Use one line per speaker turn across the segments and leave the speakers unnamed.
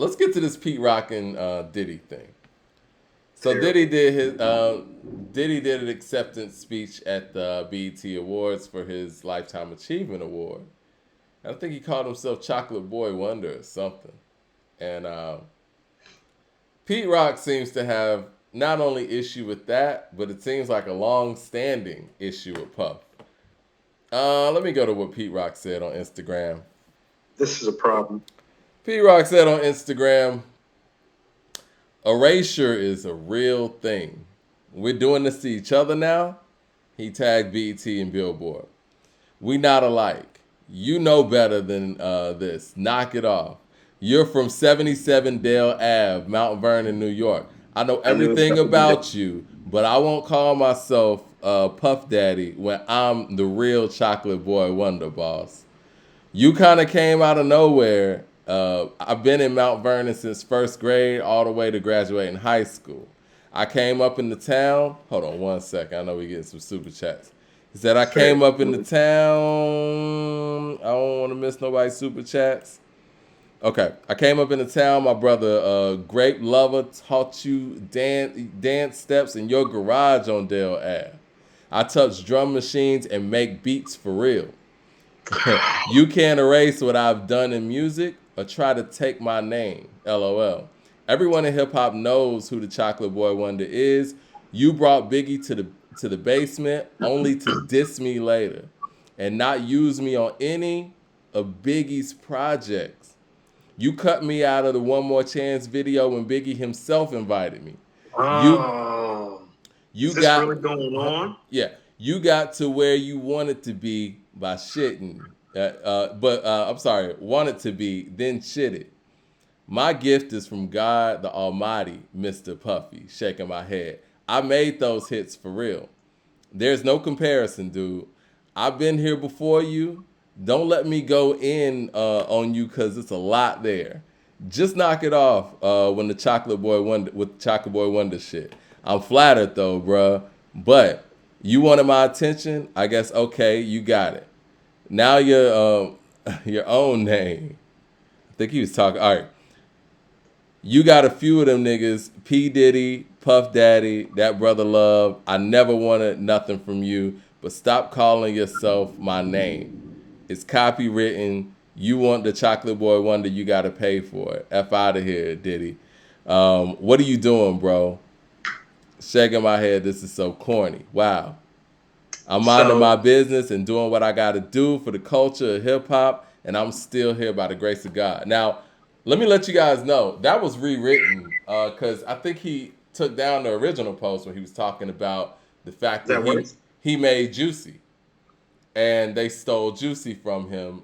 let's get to this Pete Rock and Diddy thing. So
Terrible.
Diddy did an acceptance speech at the BET Awards for his Lifetime Achievement Award. I think he called himself Chocolate Boy Wonder or something. And Pete Rock seems to have not only issue with that, but it seems like a long-standing issue with Puff. Let me go to what Pete Rock said on Instagram.
This is a problem.
Pete Rock said on Instagram, erasure is a real thing. We're doing this to each other now. He tagged BET and Billboard. We not alike. You know better than this. Knock it off. You're from 77 Dale Ave, Mount Vernon, New York. I know
I knew
everything
that would be that.
about you, but I won't call myself Puff Daddy when I'm the real Chocolate Boy Wonder, boss. You kind of came out of nowhere. I've been in Mount Vernon since first grade all the way to graduating high school. I came up in the town. Hold on one second. I know we're getting some super chats. He said, I
Say
came
it.
up in the town. I don't want to miss nobody's super chats. Okay. I came up in the town. My brother, Grape Lover, taught you dance steps in your garage on Dale Ave. I touch drum machines and make beats for real. You can't erase what I've done in music or try to take my name. LOL. Everyone in hip hop knows who the Chocolate Boy Wonder is. You brought Biggie to the basement only to diss me later and not use me on any of Biggie's projects. You cut me out of the One More Chance video when Biggie himself invited me. You
Oh, is
you
this
got
really going on?
yeah, you got to where you wanted to be by shitting. But I'm sorry, wanted to be, then shitted. My gift is from God the Almighty, Mr. Puffy, shaking my head. I made those hits for real. There's no comparison, dude. I've been here before you. Don't let me go in on you because it's a lot there. Just knock it off when the Chocolate Boy Wonder with Chocolate Boy Wonder shit. I'm flattered though, bruh. But you wanted my attention. I guess okay, you got it. Now your own name. I think he was talking. All right, you got a few of them niggas. P Diddy, Puff Daddy, that brother Love. I never wanted nothing from you, but stop calling yourself my name. It's copywritten. You want the Chocolate Boy Wonder, you gotta pay for it. F out of here, Diddy. What are you doing, bro? Shaking my head. This is so corny. Wow. I'm minding my
So
business and doing what I got to do for the culture of hip hop, and I'm still here by the grace of God. Now, let me let you guys know that was rewritten because I think he took down the original post where he was talking about the fact that
that works.
he made Juicy and they stole Juicy from him.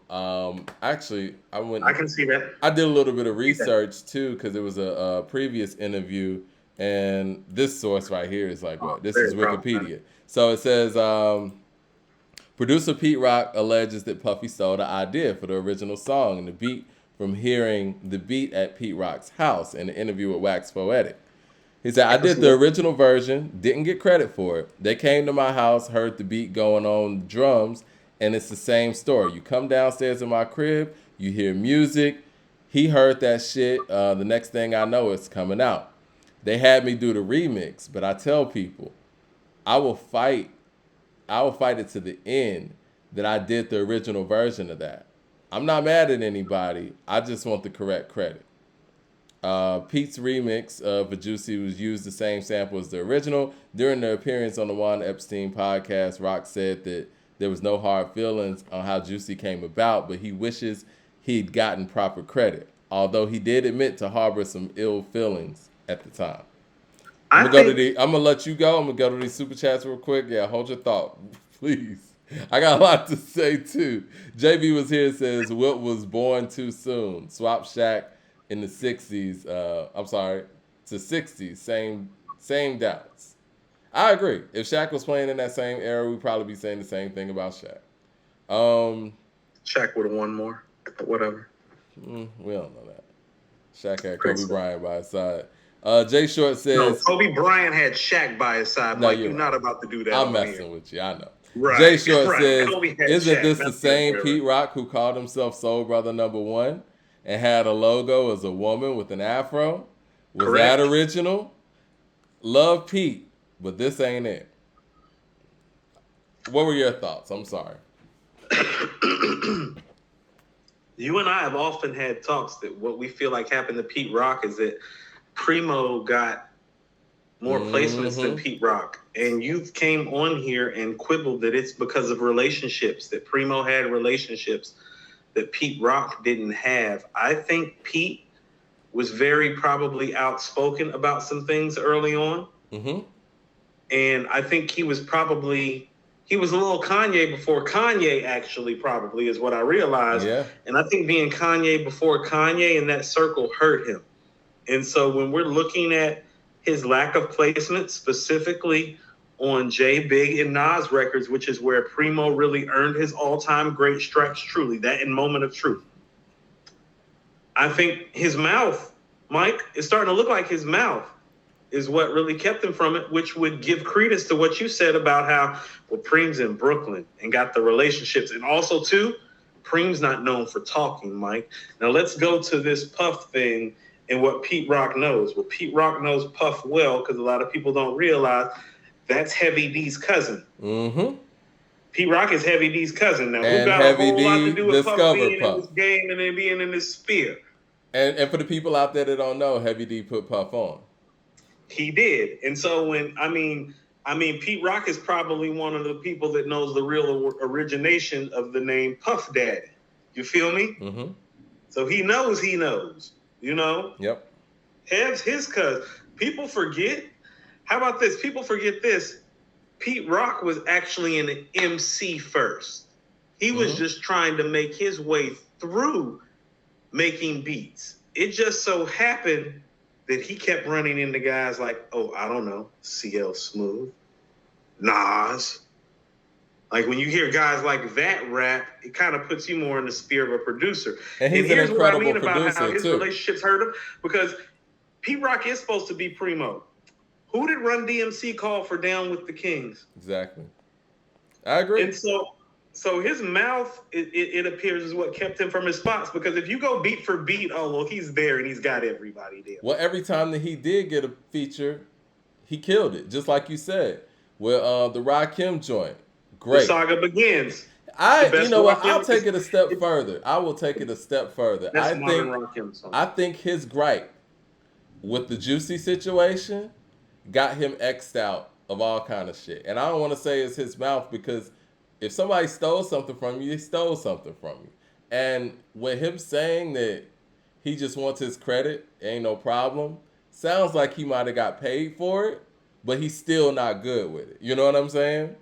Actually,
I can see that.
I did a little bit of
See that.
research too because it was a previous interview, and this source right here is like
Oh,
what? This is
very problematic.
Wikipedia. So it says producer Pete Rock alleges that Puffy stole the idea for the original song and the beat from hearing the beat at Pete Rock's house in an interview with Wax Poetic. He said,
I
I
can
did
see
the
that.
original version, didn't get credit for it. They came to my house, heard the beat going on drums, and it's the same story. You come downstairs in my crib, you hear music. He heard that shit. The next thing I know, it's coming out. They had me do the remix, but I tell people, I will fight. I will fight it to the end that I did the original version of that. I'm not mad at anybody. I just want the correct credit. Pete's remix of Juicy was used the same sample as the original. During their appearance on the Juan Epstein podcast, Rock said that there was no hard feelings on how Juicy came about, but he wishes he'd gotten proper credit. Although he did admit to harbor some ill feelings at the time.
I think
I'm gonna let you go. I'm gonna go to these super chats real quick. Yeah, hold your thought, please. I got a lot to say too. JB was here. Says Wilt was born too soon. Swap Shack in the '60s. I'm sorry, to '60s. Same doubts. I agree. If Shaq was playing in that same era, we'd probably be saying the same thing about Shaq. Um,
Shaq would have won more. But whatever.
we don't know that. Shaq had
Pretty
Kobe
soon.
Bryant by his side. Jay Short
No,
says,
Kobe Bryant had Shaq by his side.
"No,
Mike,
you're
you're
right.
not about to do that
I'm
on here.
messing with you. I know." Jay
Right,
Short
right.
says,
Kobe had
"Isn't
Shaq,
this the
not the other
same
way around.
Pete Rock who called himself Soul Brother Number One?" and had a logo as a woman with an afro. Was that
Correct.
original? Love Pete, but this ain't it. What were your thoughts? I'm sorry.
You and I have often had talks that what we feel like happened to Pete Rock is that Primo got more placements than
Mm-hmm.
Pete Rock. And you came on here and quibbled that it's because of relationships, that Primo had relationships that Pete Rock didn't have. I think Pete was very probably outspoken about some things early on.
Mm-hmm.
And I think he was a little Kanye before Kanye, actually, probably is what I realized.
Yeah.
And I think being Kanye before Kanye in that circle hurt him. And so when we're looking at his lack of placement, specifically on J, Big, and Nas records, which is where Primo really earned his all-time great stretch, truly, that in Moment of Truth. I think his mouth, Mike, is starting to look like his mouth is what really kept him from it, which would give credence to what you said about how, well, Preem's in Brooklyn and got the relationships. And also, too, Preem's not known for talking, Mike. Now, let's go to this Puff thing and what Pete Rock knows. Well, Pete Rock knows Puff well because a lot of people don't realize that's Heavy D's cousin.
Mm-hmm.
Pete Rock is Heavy D's cousin. Now, who
And
got a
Heavy
whole lot to
D
do with Puff
discovered
being in
Puff.
this game and then being in this sphere?
And for the people out there that don't know, Heavy D put Puff on.
He did. And so Pete Rock is probably one of the people that knows the real origination of the name Puff Daddy. You feel me?
Mm-hmm.
So he knows, you know?
Yep.
Has his cousin. People forget. How about this? People forget this. Pete Rock was actually an MC first. He was just trying to make his way through making beats. It just so happened that he kept running into guys like, oh, I don't know, CL Smooth, Nas. Like when you hear guys like that rap, it kind of puts you more in the sphere of a producer.
And he's
here's
an
what I
incredible
mean about how
producer,
his
too.
relationships hurt him, because Pete Rock is supposed to be Primo. Who did Run DMC call for Down with the Kings?
Exactly. I agree.
And so his mouth, it appears, is what kept him from his spots. Because if you go beat for beat, oh, well, he's there and he's got everybody there.
Well, every time that he did get a feature, he killed it. Just like you said. With the Rakim joint. Great.
The saga begins.
You know what? I'll
Rakim
take it a step further. I will take it a step further.
That's modern Rakim song.
I think his gripe with the Juicy situation got him X'd out of all kind of shit. And I don't want to say it's his mouth, because if somebody stole something from you, they stole something from you. And with him saying that he just wants his credit, ain't no problem, sounds like he might have got paid for it, but he's still not good with it. You know what I'm saying?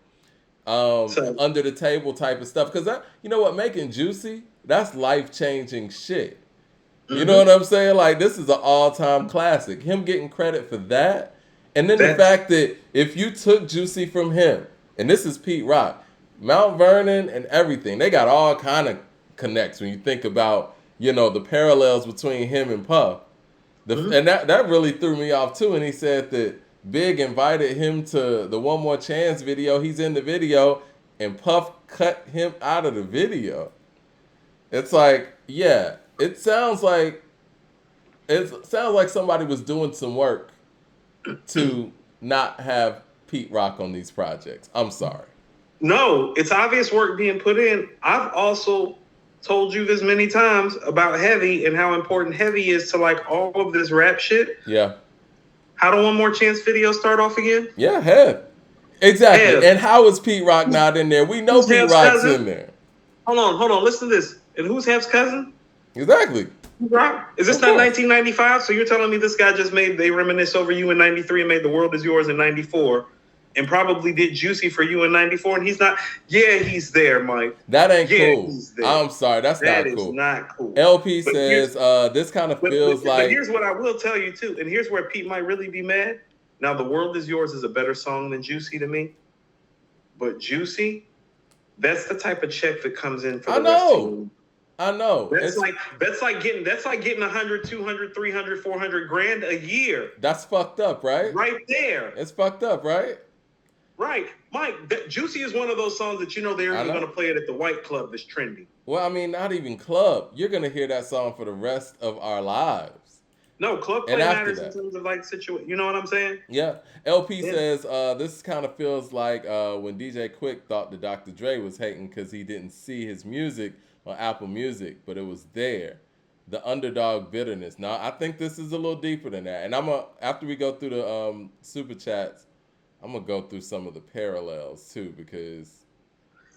Under the table type of stuff. Because you know what, making Juicy, that's life-changing shit. You know what I'm saying? Like, this is an all-time classic. Him getting credit for that. And then the fact that if you took Juicy from him, and this is Pete Rock, Mount Vernon and everything, they got all kind of connects when you think about, you know, the parallels between him and Puff. And that really threw me off too. And he said that Big invited him to the One More Chance video. He's in the video, and Puff cut him out of the video. It's like, yeah, it sounds like somebody was doing some work to not have Pete Rock on these projects. I'm sorry.
No, it's obvious work being put in. I've also told you this many times about Heavy and how important Heavy is to like all of this rap shit.
Yeah.
How do One More Chance video start off again?
Yeah, Hev. Exactly.
Hev.
And how is Pete Rock not in there? We know
Who's
Pete
Hev's
Rock's
cousin?
in there.
Hold on. Listen to this. And who's Hef's cousin?
Exactly.
Rock? Is this
Of
not
course.
1995? So you're telling me this guy just they reminisce over you in 93 and made The World Is Yours in 94 and probably did Juicy for you in 94, and he's not? Yeah, he's there, Mike.
That ain't cool.
He's there.
I'm sorry. That's not
That
cool.
is not cool.
LP
But
says this kind of feels
but
like...
here's what I will tell you, too. And here's where Pete might really be mad. Now, The World Is Yours is a better song than Juicy to me. But Juicy, that's the type of check that comes in for the rest of you.
I know.
That's like getting 100, 200, 300, 400 grand a year.
That's fucked up, right?
Right there.
It's fucked up, right?
Right, Mike. Juicy is one of those songs that they're
I
even going
know.
to play it at the white club that's trending.
Well, I mean, not even club. You're gonna hear that song for the rest of our lives,
No, club
and
play
after
matters in
that.
terms of like situation. You know what I'm saying?
Yeah, LP
Yeah.
says this kind of feels like when DJ Quick thought that Dr. Dre was hating because he didn't see his music on Apple Music, but it was there. The underdog bitterness. Now, I think this is a little deeper than that. And after we go through the super chats, I'm gonna go through some of the parallels too because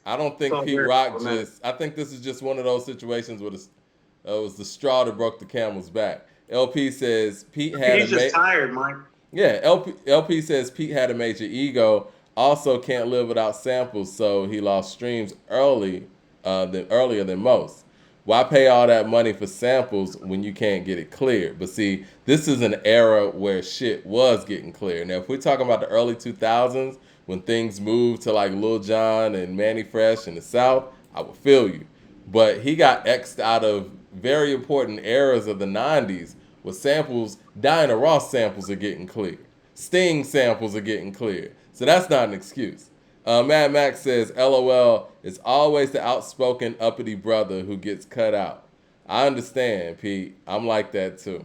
I don't
It's
think
all
Pete
very
Rock
problematic.
just. I think this is just one of those situations where it was the straw that broke the camel's back. LP says Pete had a
He's just tired, Mike.
yeah, LP says Pete had a major ego. Also, can't live without samples, so he lost streams earlier than most. Why pay all that money for samples when you can't get it cleared? But see, this is an era where shit was getting cleared. Now, if we're talking about the early 2000s, when things moved to like Lil Jon and Manny Fresh in the South, I would feel you. But he got X'd out of very important eras of the 90s with samples. Diana Ross samples are getting cleared. Sting samples are getting cleared. So that's not an excuse. Mad Max says, LOL, it's always the outspoken uppity brother who gets cut out. I understand, Pete. I'm like that too.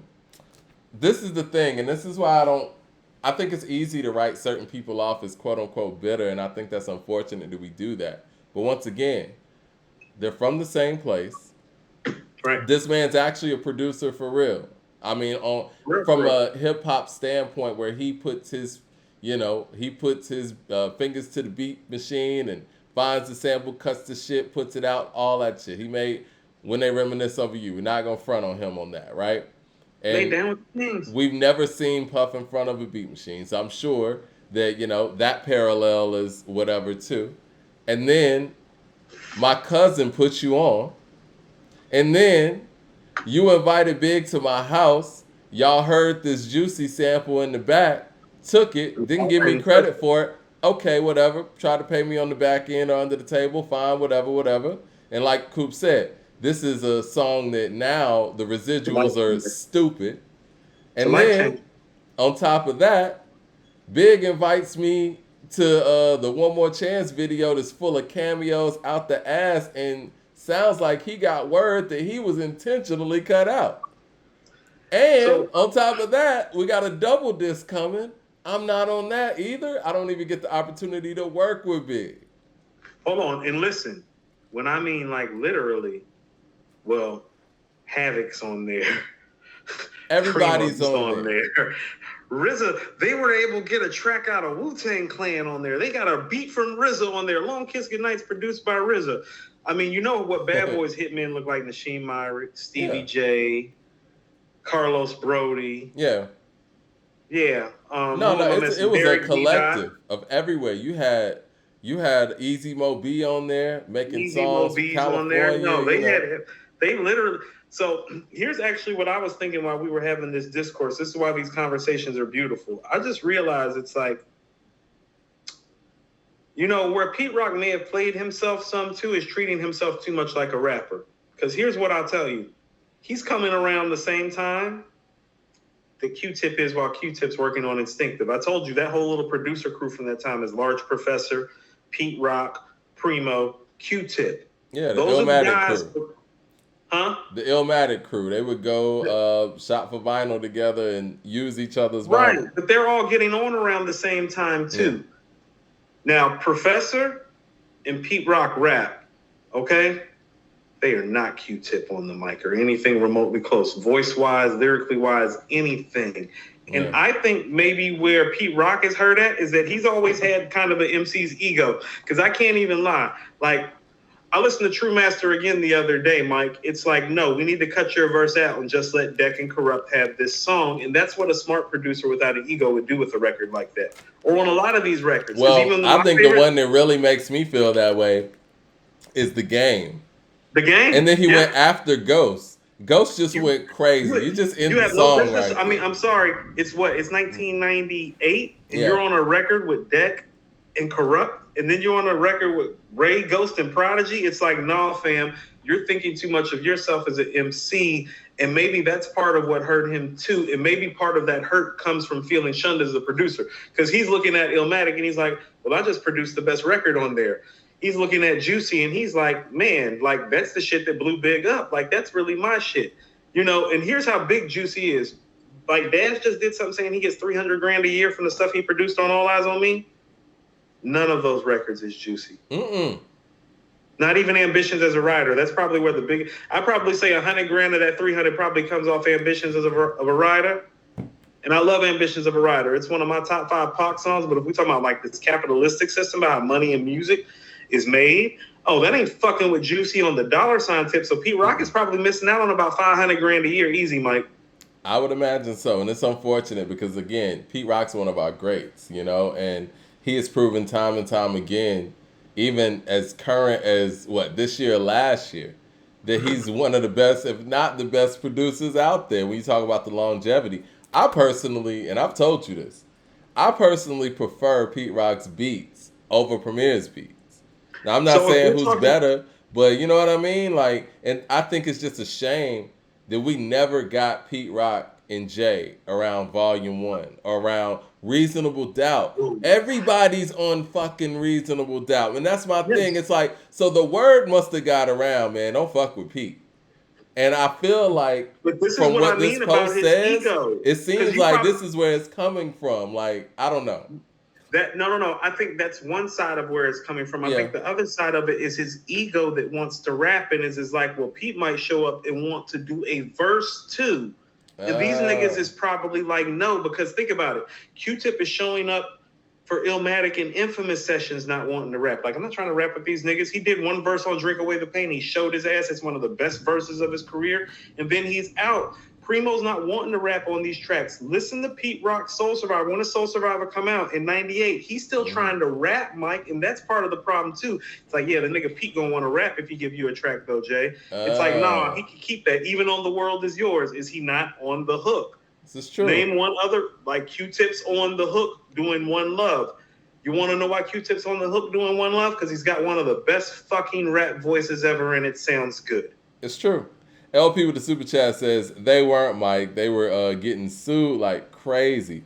This is the thing, and this is why I think it's easy to write certain people off as quote unquote bitter, and I think that's unfortunate that we do that. But once again, they're from the same place.
Right.
This man's actually a producer for real. I mean, on
Real,
from
real.
a hip hop standpoint, where he puts his fingers to the beat machine and finds the sample, cuts the shit, puts it out, all that shit. He made When They Reminisce Over You. We're not gonna front on him on that, right?
Lay
And
down with things.
we've never seen Puff in front of a beat machine, so I'm sure that that parallel is whatever too. And then my cousin puts you on, and then you invited Big to my house. Y'all heard this Juicy sample in the back, took it, didn't give me credit for it. Okay, whatever. Try to pay me on the back end or under the table. Fine, whatever, whatever. And like Coop said, this is a song that now the residuals are stupid. And then on top of that, Big invites me to the One More Chance video that's full of cameos out the ass and sounds like he got word that he was intentionally cut out. And
So
on top of that, we got a double disc coming. I'm not on that either. I don't even get the opportunity to work with Big.
hold on and listen. When I mean like literally, well, Havoc's on there.
Everybody's
Primo's
on there.
RZA, they were able to get a track out of Wu-Tang Clan on there. They got a beat from RZA on there. Long Kiss Goodnight's produced by RZA. I mean, you know what Bad Boys Hitmen look like? Nasheem Myrick, Stevie J, Carlos Brody.
Yeah.
Yeah.
No, it was a collective of everywhere. You had Easy Mo B on there making
Easy
songs
Mo
from
B's on
California.
there. No, they literally. So here's actually what I was thinking while we were having this discourse. This is why these conversations are beautiful. I just realized it's like, where Pete Rock may have played himself some too is treating himself too much like a rapper. Because here's what I'll tell you. He's coming around the same time that Q-Tip is while Q-Tip's working on Instinctive. I told you that whole little producer crew from that time is Large Professor, Pete Rock, Primo, Q-Tip.
Yeah, the
Those are the
Illmatic
guys.
crew.
Huh?
The Illmatic crew. They would go shop for vinyl together and use each other's vinyl.
Right, but they're all getting on around the same time too. Yeah. Now, Professor and Pete Rock rap, okay? They are not Q-Tip on the mic or anything remotely close, voice-wise, lyrically-wise, anything. And I think maybe where Pete Rock is hurt at is that he's always had kind of an MC's ego. Because I can't even lie. Like, I listened to True Master again the other day, Mike. It's like, no, we need to cut your verse out and just let Deck and Corrupt have this song. And that's what a smart producer without an ego would do with a record like that. Or on a lot of these records.
Well, I think the one that really makes me feel that way is The Game.
The Game?
And then he went after Ghost. Ghost just went crazy. You just end the song right.
I mean, I'm sorry. It's what? It's 1998, and you're on a record with Deck and Corrupt, and then you're on a record with Ray, Ghost, and Prodigy. It's like, nah, fam. you're thinking too much of yourself as an MC, and maybe that's part of what hurt him too. And maybe part of that hurt comes from feeling shunned as a producer, because he's looking at Illmatic and he's like, well, I just produced the best record on there. He's looking at Juicy and he's like, man, like that's the shit that blew Big up. Like that's really my shit, you know. And here's how big Juicy is. Like Dash just did something saying he gets 300 grand a year from the stuff he produced on All Eyes on Me. None of those records is Juicy. Not even Ambitions as a writer. That's probably where the big. I probably say 100 grand of that 300 probably comes off Ambitions as of a writer. And I love Ambitions of a Writer. It's one of my top 5 Pac songs. But if we talk about like this capitalistic system, about how money and music is made, oh, that ain't fucking with Juicy on the dollar sign tip. So Pete Rock is probably missing out on about 500 grand a year, easy, Mike.
I would imagine so, and it's unfortunate because again, Pete Rock's one of our greats, you know, and he has proven time and time again, even as current as this year or last year, that he's one of the best, if not the best producers out there. When you talk about the longevity, I personally, and I've told you this, I personally prefer Pete Rock's beats over Premier's beats. Now I'm not saying who's better, but you know what I mean? Like, and I think it's just a shame that we never got Pete Rock and Jay around Volume 1 or around Reasonable Doubt. Everybody's on fucking Reasonable Doubt. And that's my thing. It's like, so the word must have got around, man. Don't fuck with Pete. And I feel like, from what this post says, it seems like this is where it's coming from. Like, I don't know.
No. I think that's one side of where it's coming from. I think the other side of it is his ego that wants to rap and is like, well, Pete might show up and want to do a verse too. And these niggas is probably like, no, because think about it. Q-Tip is showing up for Illmatic and Infamous sessions not wanting to rap. Like, I'm not trying to rap with these niggas. He did one verse on Drink Away the Pain. He showed his ass. It's one of the best verses of his career. And then he's out. Primo's not wanting to rap on these tracks. Listen to Pete Rock, Soul Survivor. When did Soul Survivor come out? In 98. He's still trying to rap, Mike, and that's part of the problem, too. It's like, yeah, the nigga Pete gonna want to rap if he give you a track, though, Jay. It's like, nah, he can keep that. Even on The World Is Yours, is he not on the hook?
This is true.
Name one other, like Q-Tip's on the hook doing One Love. You want to know why Q-Tip's on the hook doing One Love? Because he's got one of the best fucking rap voices ever, and it sounds good.
It's true. LP with the super chat says they weren't, Mike. They were getting sued like crazy.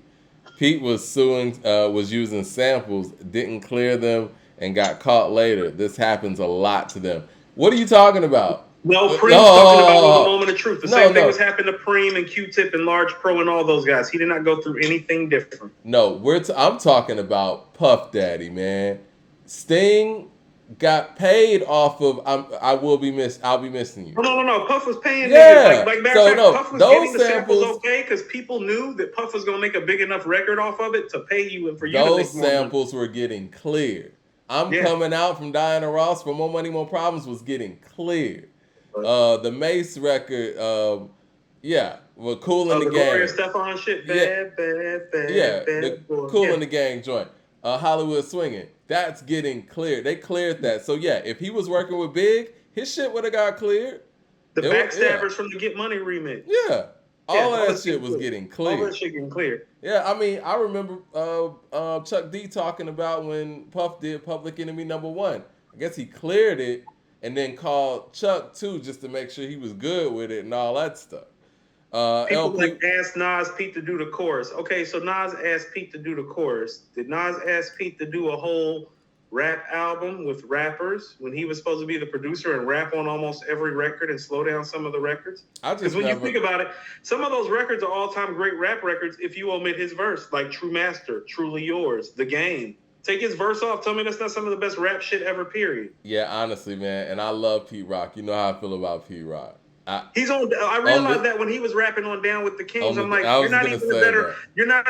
Pete was suing, was using samples, didn't clear them, and got caught later. This happens a lot to them. What are you talking about?
No, Preem's talking about the moment of truth. The same thing was happening to Preem and Q-Tip and Large Pro and all those guys. He did not go through anything different.
No, I'm talking about Puff Daddy, man. Sting got paid off of I'll be missing you.
No. Puff was paying niggas. Like Puff was getting the samples okay because people knew that Puff was gonna make a big enough record off of it to pay you and for you to make more money.
Those samples were getting cleared. Coming out from Diana Ross for More Money, More Problems was getting cleared. The Mace record, with Cool in the Gang.
Gloria Stefan shit, bad,
the Cool in the Gang joint. Hollywood Swinging. That's getting cleared. They cleared that. So yeah, if he was working with Big, his shit would have got cleared.
The Backstabbers from the Get Money remix.
Yeah. All of that shit was getting cleared.
All that shit getting cleared.
Yeah, I mean, I remember Chuck D talking about when Puff did Public Enemy #1. I guess he cleared it and then called Chuck too just to make sure he was good with it and all that stuff.
People like asked Nas Pete to do the chorus. Okay, so Nas asked Pete to do the chorus. Did Nas ask Pete to do a whole rap album with rappers when he was supposed to be the producer and rap on almost every record and slow down some of the records? Because when you think about it, some of those records are all-time great rap records if you omit his verse, like True Master, Truly Yours, The Game. Take his verse off. Tell me that's not some of the best rap shit ever, period.
Yeah, honestly, man. And I love Pete Rock. You know how I feel about Pete Rock.
I realized that when he was rapping on Down with the Kings, I'm like, you're not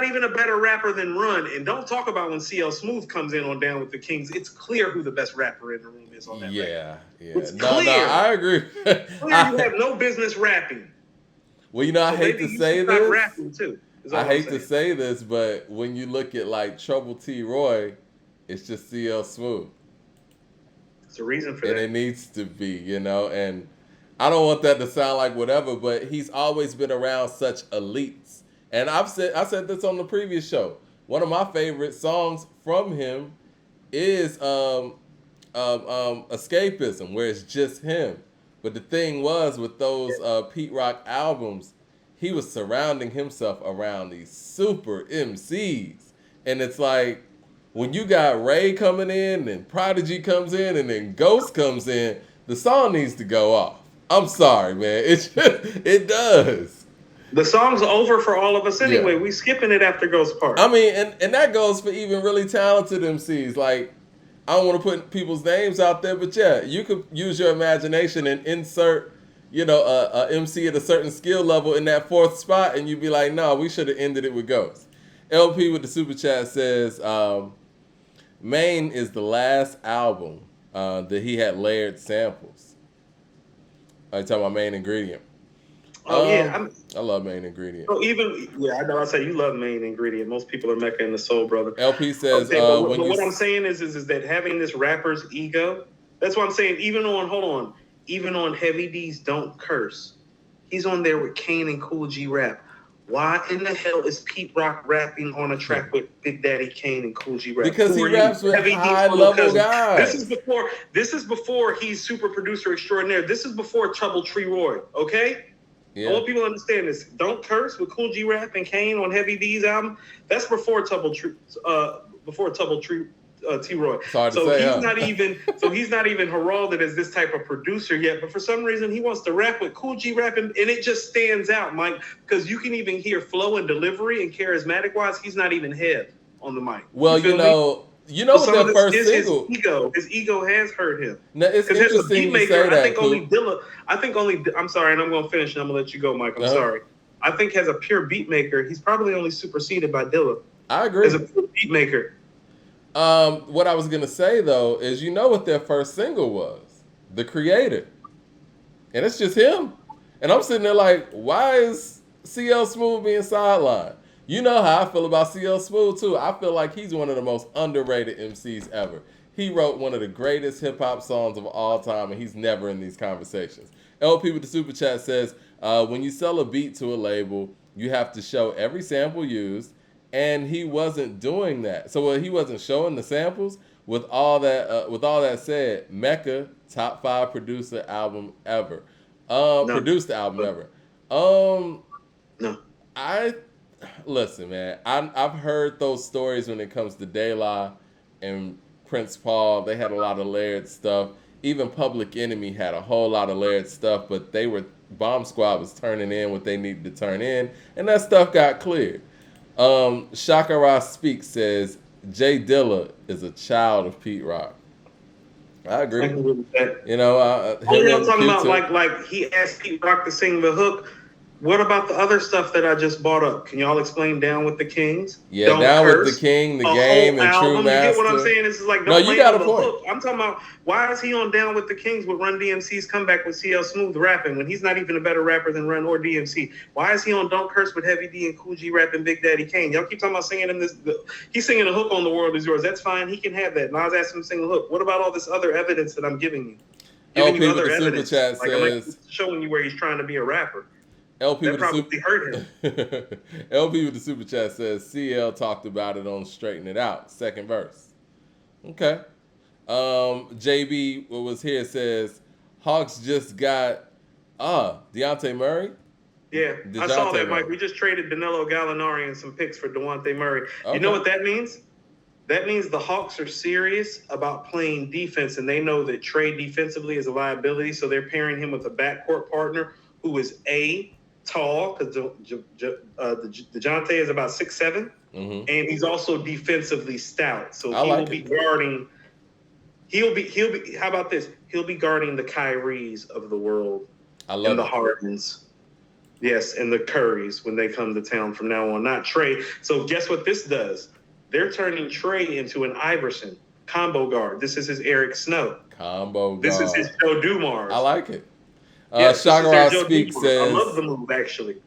even a better rapper than Run. And don't talk about when CL Smooth comes in on Down with the Kings. It's clear who the best rapper in the room is on that record.
Yeah.
It's
no,
clear.
I agree.
Clear you have no business rapping.
Well, you know, I hate to say this.
Rapping too,
I hate to say this, but when you look at like Trouble T. Roy, it's just CL Smooth.
It's a reason for
that. And it needs to be, you know, and I don't want that to sound like whatever, but he's always been around such elites. And I said this on the previous show. One of my favorite songs from him is Escapism, where it's just him. But the thing was with those Pete Rock albums, he was surrounding himself around these super MCs, and it's like when you got Ray coming in, and Prodigy comes in, and then Ghost comes in, the song needs to go off. I'm sorry, man. It does.
The song's over for all of us anyway.
Yeah.
We skipping it after Ghost Part.
I mean, and that goes for even really talented MCs. Like, I don't want to put people's names out there, but yeah, you could use your imagination and insert, a MC at a certain skill level in that fourth spot, and you'd be like, no, we should have ended it with Ghost. LP with the super chat says, Maine is the last album that he had layered samples. Are you talking about Main Ingredient?
Oh yeah,
I love Main Ingredient.
So I know I say you love Main Ingredient. Most people are Mecca and the Soul Brother.
LP says,
okay, but what I'm saying is that having this rapper's ego. That's what I'm saying. Even on Heavy D's Don't Curse, he's on there with Kane and Cool G Rap. Why in the hell is Pete Rock rapping on a track with Big Daddy Kane and Cool G Rap?
Because he raps with high-level guys.
This is before he's super producer extraordinaire. This is before Trouble Tree Roy. Okay. Yeah. I want people to understand this. Don't Curse with Cool G Rap and Kane on Heavy D's album. That's before Trouble Tree T-Roy. He's not even heralded as this type of producer yet. But for some reason, he wants to rap with Cool G Rap, and it just stands out, Mike, because you can even hear flow and delivery and charismatic wise. He's not even head on the mic.
Well, you know what their first single.
His ego has hurt him.
Now, it's interesting you say that.
I'm sorry, and I'm going to finish, and I'm going to let you go, Mike. I'm sorry. I think as a pure beat maker, he's probably only superseded by Dilla.
I agree.
As a pure beat maker.
What I was going to say, though, is what their first single was? The Creator. And it's just him. And I'm sitting there like, why is CL Smooth being sidelined? You know how I feel about CL Smooth, too. I feel like he's one of the most underrated MCs ever. He wrote one of the greatest hip-hop songs of all time, and he's never in these conversations. LP with the Super Chat says, when you sell a beat to a label, you have to show every sample used, and he wasn't doing that. So he wasn't showing the samples. With all that said, Mecca, top 5 producer album ever. Produced album ever.
No.
Listen, man. I've heard those stories when it comes to De La and Prince Paul. They had a lot of layered stuff. Even Public Enemy had a whole lot of layered stuff, but Bomb Squad was turning in what they needed to turn in, and that stuff got cleared. Shakara Speaks says Jay Dilla is a child of Pete Rock. I agree.
I can agree with that.
I'm
talking about like he asked Pete Rock to sing the hook. What about the other stuff that I just brought up? Can y'all explain Down with the Kings?
Yeah, Don't Down Curse, with the King, The Game, and
album.
True Master.
You get what I'm saying? This is like,
no, you got a point.
Hook. I'm talking about, why is he on Down with the Kings with Run DMC's comeback with CL Smooth rapping when he's not even a better rapper than Run or DMC? Why is he on Don't Curse with Heavy D and Cool G rapping Big Daddy Kane? Y'all keep talking about singing him he's singing a hook on The World Is Yours. That's fine. He can have that. Nas asked him to sing a hook. What about all this other evidence that I'm giving you?
LP with the Super Chat says,
I'm showing you where he's trying to be a rapper.
LP
with
the Super Chat says CL talked about it on Straighten It Out, second verse. Okay. JB was here says Hawks just got Deontay Murray.
Yeah, I saw that, Mike. We just traded Danilo Gallinari and some picks for Deontay Murray. Okay. You know what that means? That means the Hawks are serious about playing defense, and they know that Trey defensively is a liability, so they're pairing him with a backcourt partner who is tall, because DeJounte is about 6'7", and he's also defensively stout. So He'll be. How about this? He'll be guarding the Kyries of the world, and the Hardens, yes, and the Currys when they come to town from now on. Not Trey. So guess what this does? They're turning Trey into an Iverson combo guard. This is his Eric Snow
combo guard.
This is his Joe Dumars.
I like it.
Yes,
Shagara Speak says,
I love the move, actually.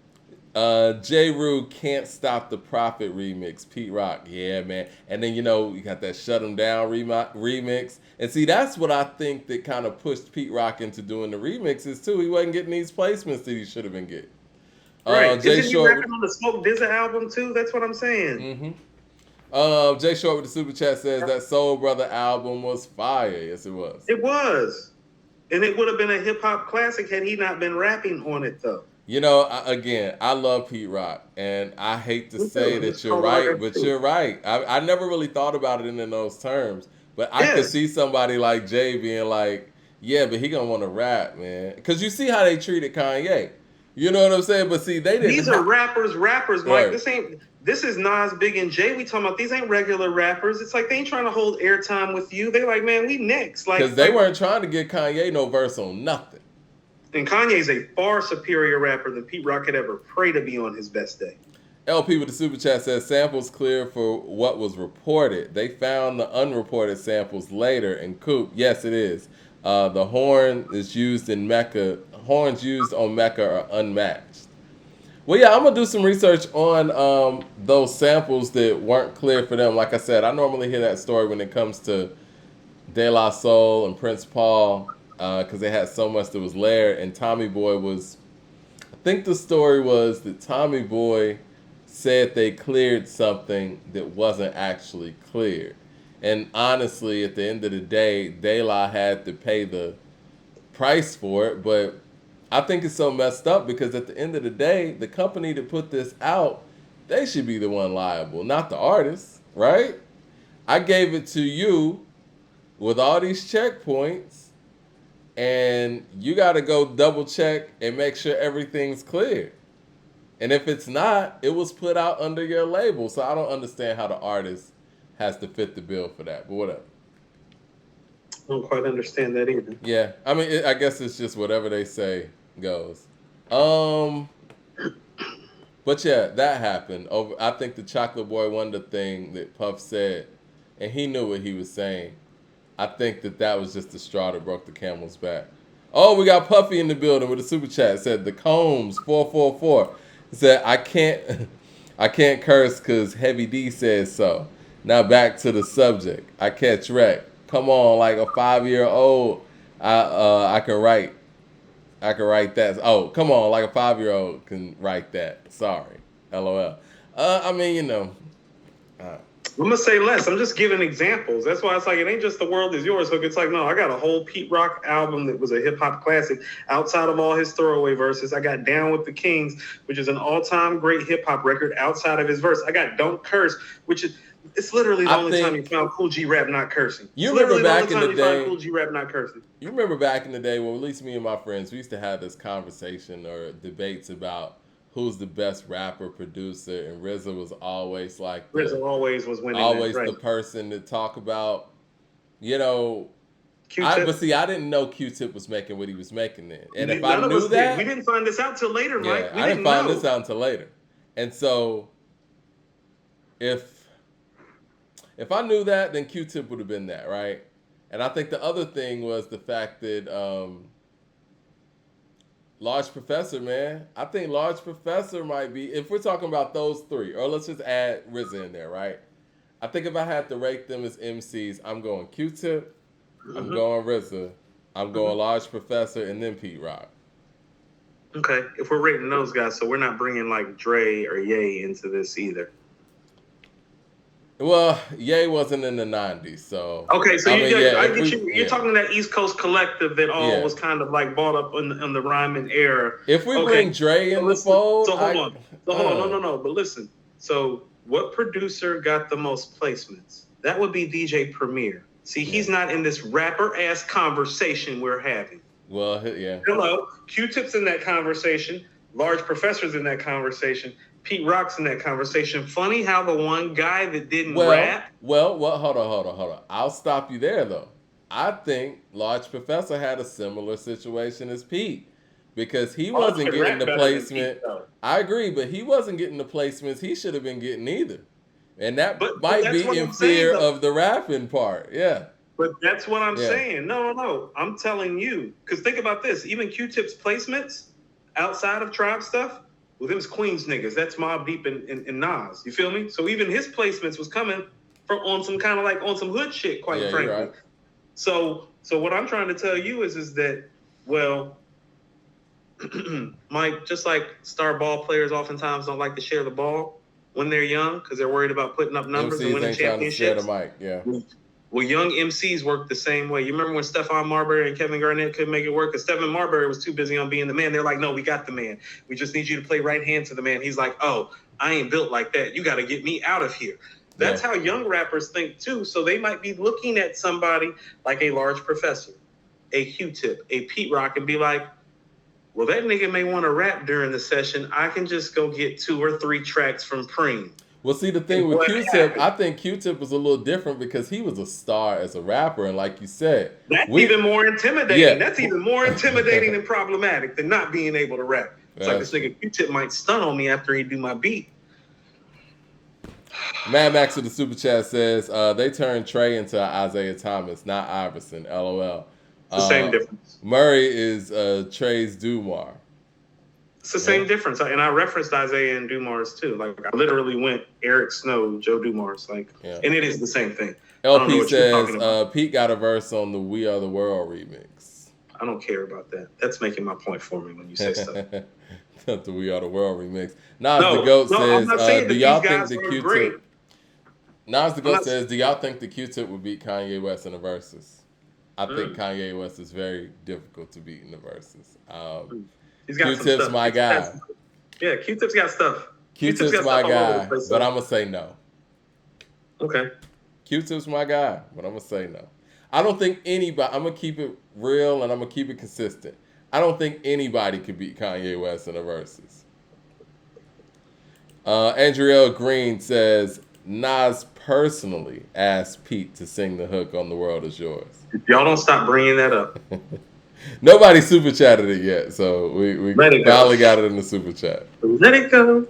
J. Rue Can't Stop the Prophet remix. Pete Rock. Yeah, man. And then, you got that Shut 'Em Down remix. And see, that's what I think that kind of pushed Pete Rock into doing the remixes, too. He wasn't getting these placements that he should have been getting.
Right. Isn't he rapping on the Smoke DZA album, too? That's what I'm saying.
Jay Short with the Super Chat says that Soul Brother album was fire. Yes, it was.
It was. And it would have been a hip hop classic had he not been rapping on it, though.
You know, again, I love Pete Rock, and I hate to
Me
say
too.
that
It's
you're
called like
right,
a
but
too.
you're right. I never really thought about it in those terms, but I could
Yeah.
see somebody like Jay being like, "Yeah, but he gonna want to rap, man," because you see how they treated Kanye. You know what I'm saying? But see, they didn't
These are
have
rappers, Mike.
right
This is Nas, Big, and Jay. We talking about these ain't regular rappers. It's like they ain't trying to hold airtime with you. They like, man, we next.
because they weren't trying to get Kanye no verse on nothing.
And Kanye's a far superior rapper than Pete Rock could ever pray to be on his best day.
LP with the super chat says samples clear for what was reported. They found the unreported samples later. And Coop, yes, it is. The horn is used in Mecca. Horns used on Mecca are unmatched. Well, yeah, I'm gonna do some research on those samples that weren't clear for them. Like I said, I normally hear that story when it comes to De La Soul and Prince Paul because they had so much that was layered. And Tommy Boy was, I think the story was that Tommy Boy said they cleared something that wasn't actually cleared. And honestly, at the end of the day, De La had to pay the price for it. But I think it's so messed up because at the end of the day, the company that put this out, they should be the one liable, not the artist, right? I gave it to you with all these checkpoints, and you got to go double check and make sure everything's clear. And if it's not, it was put out under your label. So I don't understand how the artist has to fit the bill for that. But whatever.
I don't quite understand that either.
Yeah, I mean, I guess it's just whatever they say goes. But yeah, that happened. Over, I think the Chocolate Boy Wonder thing that Puff said, and he knew what he was saying. I think that was just the straw that broke the camel's back. Oh, we got Puffy in the building with a super chat. It said the Combs 444. He said I can't I can't curse because Heavy D says so. Now back to the subject. I catch wreck. Come on, like a 5-year-old. I can write. I can write that. Oh, come on, like a 5-year-old can write that. Sorry, LOL. I mean, you know.
I'm gonna say less. I'm just giving examples. That's why it's like it ain't just The World Is Yours hook. It's like, no, I got a whole Pete Rock album that was a hip hop classic outside of all his throwaway verses. I got Down with the Kings, which is an all-time great hip hop record outside of his verse. I got Don't Curse, which is it's literally the only time you found Cool G rap not cursing.
You remember back in the day,
Cool G rap not cursing.
You remember back in the day, well, at least me and my friends, we used to have this conversation or debates about who's the best rapper, producer, and RZA was always like
RZA always was winning.
Always the person to talk about, you know.
Q-Tip.
But see, I didn't know Q-Tip was making what he was making then. And if I knew that,
we didn't find this out till later, Mike.
Yeah, I didn't find this out until later. And so, if I knew that, then Q-Tip would have been that, right? And I think the other thing was the fact that Large Professor, man. I think Large Professor might be, if we're talking about those three, or let's just add RZA in there, right? I think if I had to rate them as MCs, I'm going Q-Tip, I'm going RZA, I'm going Large Professor, and then Pete Rock.
Okay, if we're rating those guys, so we're not bringing like Dre or Ye into this either.
Well, Ye wasn't in the 90s, so...
Okay, so I get you. You're talking that East Coast collective that all was kind of like bought up in the rhyming era.
If we bring Dre in the fold...
So hold on. No. But listen. So what producer got the most placements? That would be DJ Premier. See, he's not in this rapper-ass conversation we're having.
Well, yeah.
Hello. Q-Tip's in that conversation. Large Professor's in that conversation. Pete Rock's in that conversation. Funny how the one guy that didn't rap.
Well, hold on. I'll stop you there, though. I think Large Professor had a similar situation as Pete because he wasn't getting the placement. I agree, but he wasn't getting the placements he should have been getting either. And that might be in fear of the rapping part. Yeah.
But that's what I'm saying. No. I'm telling you. Because think about this. Even Q-Tip's placements outside of Tribe stuff, well, them was Queens niggas. That's Mobb Deep and Nas. You feel me? So even his placements was coming from on some kind of like on some hood shit, quite frankly. Right. So what I'm trying to tell you is that, well, Mike, just like star ball players oftentimes don't like to share the ball when they're young because they're worried about putting up numbers and winning championships.
Trying to share the mic, yeah.
Well, young MCs work the same way. You remember when Stephon Marbury and Kevin Garnett couldn't make it work? Because Stephon Marbury was too busy on being the man. They're like, no, we got the man. We just need you to play right hand to the man. He's like, oh, I ain't built like that. You got to get me out of here. That's how young rappers think too. So they might be looking at somebody like a Large Professor, a Q-Tip, a Pete Rock, and be like, well, that nigga may want to rap during the session. I can just go get 2 or 3 tracks from Preem.
Well, see, the thing with Q-Tip, I think Q-Tip was a little different because he was a star as a rapper, and like you said,
that's even more intimidating. Yeah. That's even more intimidating and problematic than not being able to rap. It's like this nigga Q-Tip might stun on me after he do my beat.
Mad Max with the super chat says they turned Trey into Isaiah Thomas, not Iverson. LOL.
It's the same difference.
Murray is Trey's Dumar.
It's the same difference. And I referenced Isaiah and Dumars too. Like I literally went Eric Snow, Joe Dumars. Like, and it is the same thing.
LP says Pete got a verse on the "We Are the World" remix.
I don't care about that. That's making my point for me when you say stuff.
Not the "We Are the World" remix. Nas the Goat says, "Do y'all think the Q-Tip?" Nas the Goat says, "Do y'all think the Q-Tip would beat Kanye West in the verses?" I think Kanye West is very difficult to beat in the verses.
He's got
Q-Tip's my guy.
Yeah, Q-Tip's got stuff.
Q-Tip's my guy, but I'm gonna say no.
Okay.
Q-Tip's my guy, but I'm gonna say no. I don't think anybody. I'm gonna keep it real and I'm gonna keep it consistent. I don't think anybody could beat Kanye West in the verses. Andriel Green says Nas personally asked Pete to sing the hook on "The World Is Yours."
Y'all don't stop bringing that up.
Nobody super chatted it yet, so we finally got it in the super chat.
Let it go.